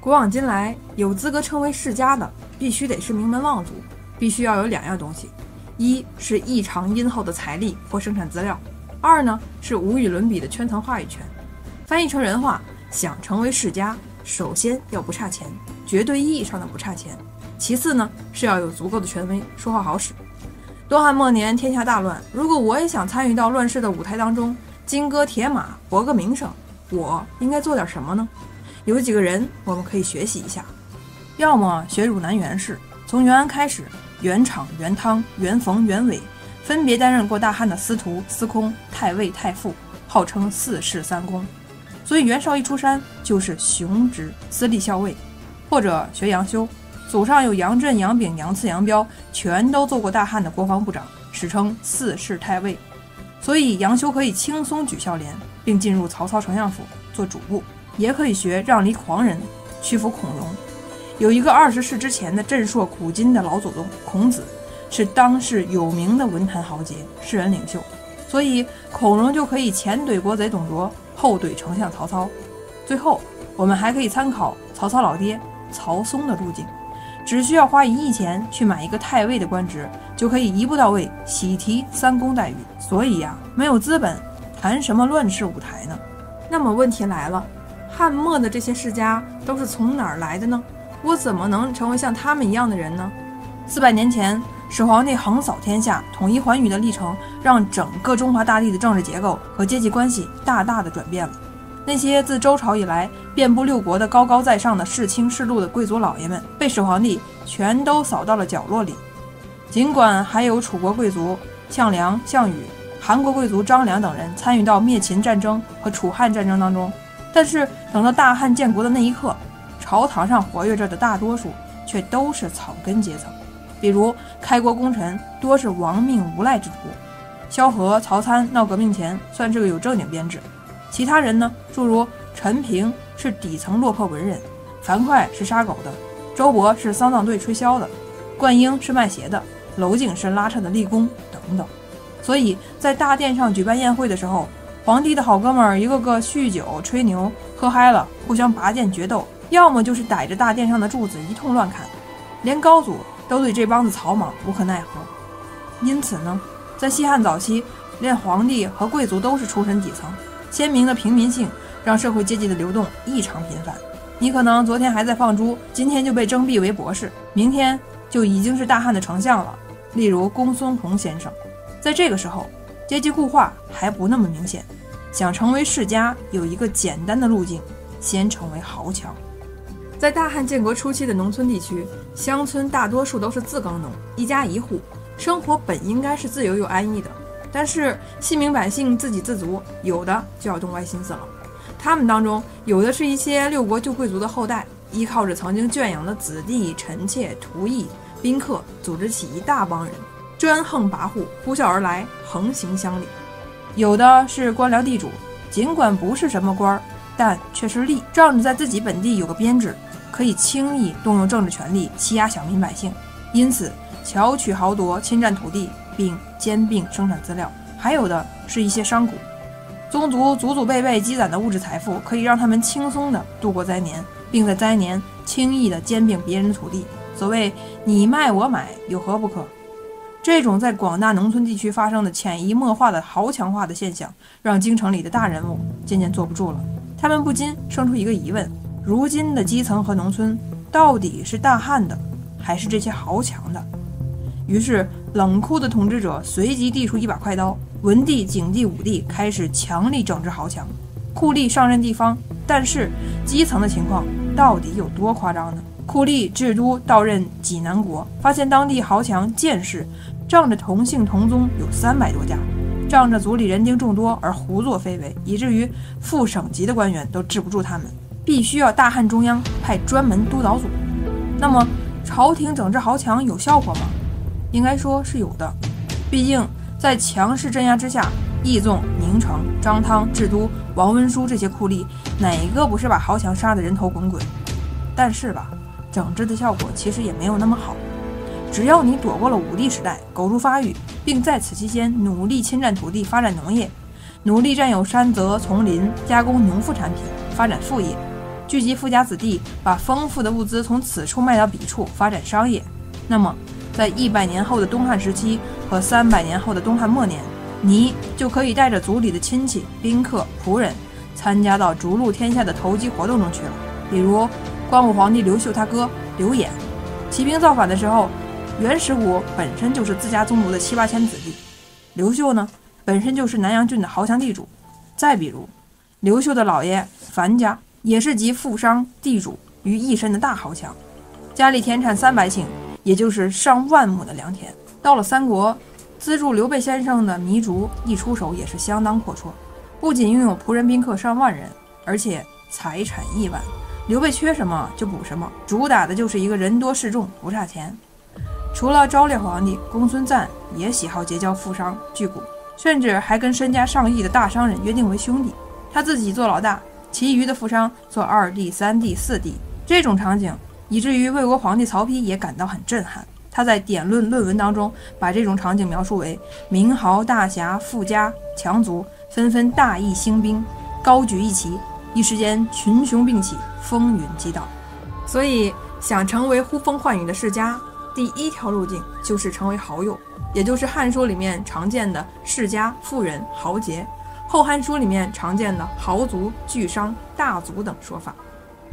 古往今来，有资格称为世家的，必须得是名门望族，必须要有2样东西：一是异常殷厚的财力或生产资料；二呢是无与伦比的圈层话语权。翻译成人话，想成为世家，首先要不差钱，绝对意义上的不差钱；其次呢是要有足够的权威，说话好使。东汉末年，天下大乱，如果我也想参与到乱世的舞台当中，金戈铁马，博个名声，我应该做点什么呢？有几个人我们可以学习一下。要么学汝南袁氏，从袁安开始，袁敞、袁汤、袁逢、袁伟分别担任过大汉的司徒、司空、太尉、太傅，号称4世3公，所以袁绍一出山就是雄职司隶校尉。或者学杨修，祖上有杨震、杨炳、杨赐、杨彪，全都做过大汉的国防部长，史称4世太尉，所以杨修可以轻松举孝廉，并进入曹操丞相府做主簿。也可以学让梨狂人，屈服孔融。有一个20世之前的震烁古今的老祖宗孔子，是当世有名的文坛豪杰、士人领袖，所以孔融就可以前怼国贼董卓，后怼丞相曹操。最后我们还可以参考曹操老爹曹嵩的路径，只需要花1亿钱去买一个太尉的官职，就可以一步到位喜提3公待遇。所以呀，没有资本谈什么乱世舞台呢？那么问题来了，汉末的这些世家都是从哪儿来的呢？我怎么能成为像他们一样的人呢？400年前，始皇帝横扫天下、统一寰宇的历程，让整个中华大地的政治结构和阶级关系大大的转变了。那些自周朝以来遍布6国的高高在上的世卿世禄的贵族老爷们，被始皇帝全都扫到了角落里。尽管还有楚国贵族项梁、项羽、韩国贵族张良等人参与到灭秦战争和楚汉战争当中，但是等到大汉建国的那一刻，朝堂上活跃着的大多数却都是草根阶层。比如开国功臣多是亡命无赖之徒，萧何、曹参闹革命前算是个有正经编制，其他人呢，诸如陈平是底层落魄文人，樊哙是杀狗的，周勃是丧葬队吹箫的，灌婴是卖鞋的，娄敬是拉车的力工等等。所以在大殿上举办宴会的时候，皇帝的好哥们儿一个个酗酒吹牛，喝嗨了互相拔剑决斗，要么就是逮着大殿上的柱子一通乱砍，连高祖都对这帮子草莽无可奈何。因此呢，在西汉早期，连皇帝和贵族都是出身底层，鲜明的平民性让社会阶级的流动异常频繁。你可能昨天还在放猪，今天就被征辟为博士，明天就已经是大汉的丞相了。例如公孙弘先生。在这个时候，阶级固化还不那么明显，想成为世家有一个简单的路径，先成为豪强。在大汉建国初期的农村地区，乡村大多数都是自耕农，一家一户，生活本应该是自由又安逸的。但是细民百姓自给自足，有的就要动歪心思了。他们当中有的是一些6国旧贵族的后代，依靠着曾经圈养的子弟、臣妾、仆役、宾客，组织起一大帮人，专横跋扈，呼啸而来，横行乡里。有的是官僚地主，尽管不是什么官儿，但却是吏，仗着在自己本地有个编制，可以轻易动用政治权力欺压小民百姓，因此巧取豪夺，侵占土地，并兼并生产资料。还有的是一些商贾，宗族祖祖辈辈积攒的物质财富，可以让他们轻松地度过灾年，并在灾年轻易地兼并别人的土地。所谓你卖我买，有何不可？这种在广大农村地区发生的潜移默化的豪强化的现象，让京城里的大人物渐渐坐不住了。他们不禁生出一个疑问：如今的基层和农村到底是大汉的，还是这些豪强的？于是冷酷的统治者随即递出一把快刀，文帝、景帝、武帝开始强力整治豪强，酷吏上任地方。但是基层的情况到底有多夸张呢？酷吏治都到任济南国，发现当地豪强剑士仗着同姓同宗有300多家，仗着族里人丁众多而胡作非为，以至于副省级的官员都治不住他们，必须要大汉中央派专门督导组。那么朝廷整治豪强有效果吗？应该说是有的，毕竟在强势镇压之下，义纵、宁城、张汤、治都、王文书这些酷吏，哪一个不是把豪强杀得人头滚滚？但是吧，整治的效果其实也没有那么好。只要你躲过了武帝时代，苟住发育，并在此期间努力侵占土地，发展农业，努力占有山泽丛林，加工农副产品，发展副业，聚集富家子弟，把丰富的物资从此处卖到彼处，发展商业。那么，在100年后的东汉时期和300年后的东汉末年，你就可以带着族里的亲戚、宾客、仆人，参加到逐鹿天下的投机活动中去了。比如，光武皇帝刘秀他哥刘演起兵造反的时候，元始国本身就是自家宗族的7、8千子弟，刘秀呢，本身就是南阳郡的豪强地主。再比如，刘秀的老爷樊家也是集富商地主于一身的大豪强，家里田产300顷，也就是上万亩的良田。到了三国，资助刘备先生的糜竺一出手也是相当阔绰，不仅拥有仆人宾客上万人，而且财产亿万。刘备缺什么就补什么，主打的就是一个人多势众，不差钱。除了昭烈皇帝，公孙瓒也喜好结交富商巨贾，甚至还跟身家上亿的大商人约定为兄弟，他自己做老大，其余的富商做2弟、3弟、4弟。这种场景以至于魏国皇帝曹丕也感到很震撼。他在典论论文当中把这种场景描述为名豪大侠、富家强族纷纷大义兴兵，高举义旗，一时间群雄并起，风云激荡。所以想成为呼风唤雨的世家，第一条路径就是成为好友，也就是《汉书》里面常见的世家、富人、豪杰，《后汉书》里面常见的豪族、巨商、大族等说法。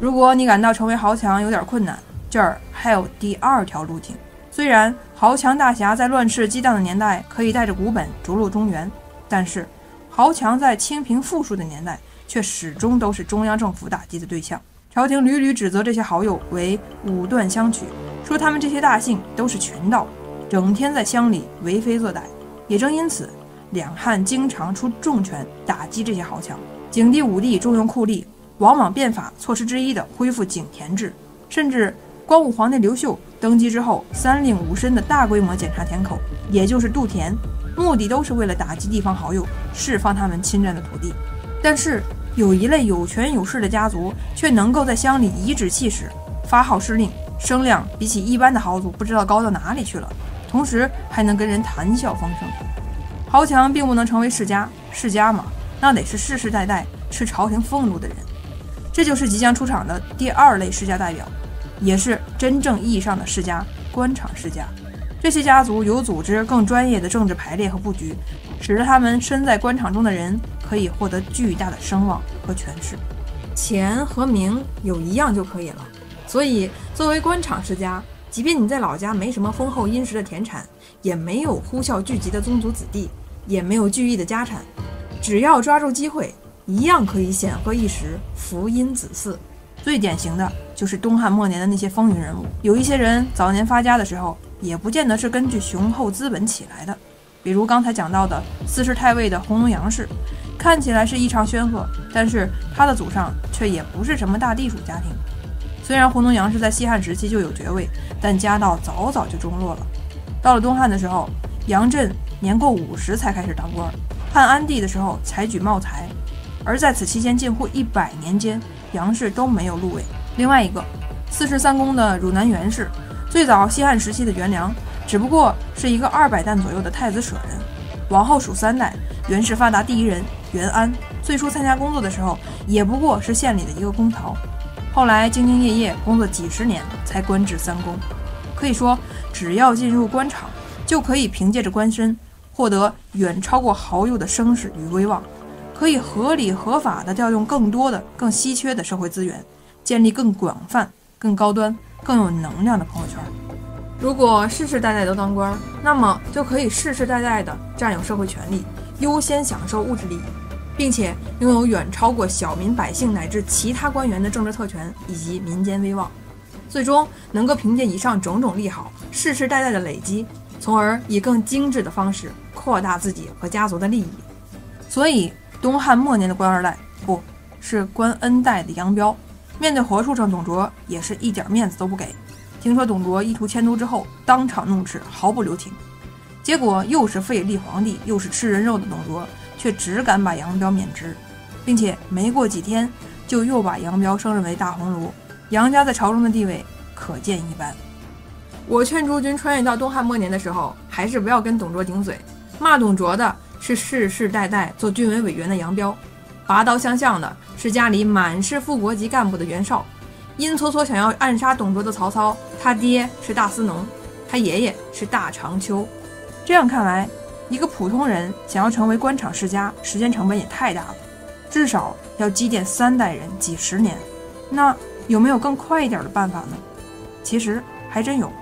如果你感到成为豪强有点困难，这儿还有第2条路径。虽然豪强大侠在乱世激荡的年代可以带着股本逐鹿中原，但是豪强在清贫富庶的年代却始终都是中央政府打击的对象。朝廷屡屡指责这些豪友为武断相取，说他们这些大姓都是群盗，整天在乡里为非作歹。也正因此，两汉经常出重拳打击这些豪强。景帝、武帝重用酷吏，往往变法措施之一的恢复井田制，甚至光武皇帝刘秀登基之后，3令5申的大规模检查田口，也就是渡田，目的都是为了打击地方豪友，释放他们侵占的土地。但是有一类有权有势的家族却能够在乡里颐指气使，发号施令，声量比起一般的豪族不知道高到哪里去了，同时还能跟人谈笑风生。豪强并不能成为世家，世家嘛，那得是世世代代吃朝廷俸禄的人。这就是即将出场的第2类世家代表，也是真正意义上的世家——官场世家。这些家族有组织更专业的政治排列和布局，使得他们身在官场中的人可以获得巨大的声望和权势。钱和名有一样就可以了。所以作为官场世家，即便你在老家没什么丰厚殷实的田产，也没有呼啸聚集的宗族子弟，也没有巨亿的家产，只要抓住机会，一样可以显赫一时，福荫子嗣。最典型的就是东汉末年的那些风云人物，有一些人早年发家的时候，也不见得是根据雄厚资本起来的。比如刚才讲到的4世太尉的弘农杨氏，看起来是异常煊赫，但是他的祖上却也不是什么大地主家庭。虽然弘农杨氏在西汉时期就有爵位，但家道早早就中落了。到了东汉的时候，杨震年过50才开始当官，汉安帝的时候才举茂才，而在此期间近乎100年间，杨氏都没有禄位。另外一个4世三公的汝南袁氏，最早西汉时期的元良，只不过是一个200担左右的太子舍人。往后数3代，袁氏发达第一人袁安，最初参加工作的时候，也不过是县里的一个工曹，后来兢兢业业工作几十年，才官至3公。可以说，只要进入官场，就可以凭借着官身获得远超过豪友的声势与威望，可以合理合法地调用更多的、更稀缺的社会资源，建立更广泛、更高端、更有能量的朋友圈。如果世世代代都当官，那么就可以世世代代地占有社会权利，优先享受物质利益，并且拥有远超过小民百姓乃至其他官员的政治特权以及民间威望，最终能够凭借以上种种利好，世世代代的累积，从而以更精致的方式扩大自己和家族的利益。所以东汉末年的官二代，不是官 N 代的杨彪，面对活畜生董卓也是一点面子都不给。听说董卓意图迁都之后，当场怒斥，毫不留情。结果又是废立皇帝又是吃人肉的董卓，却只敢把杨彪免职，并且没过几天就又把杨彪升任为大鸿胪。杨家在朝中的地位可见一斑。我劝诸君穿越到东汉末年的时候，还是不要跟董卓顶嘴，骂董卓的是世世代代做军委委员的杨彪，拔刀相向的是家里满是副国级干部的袁绍，阴搓搓想要暗杀董卓的曹操，他爹是大司农，他爷爷是大长秋。这样看来，一个普通人想要成为官场世家，时间成本也太大了，至少要积淀3代人几10年。那有没有更快一点的办法呢？其实还真有。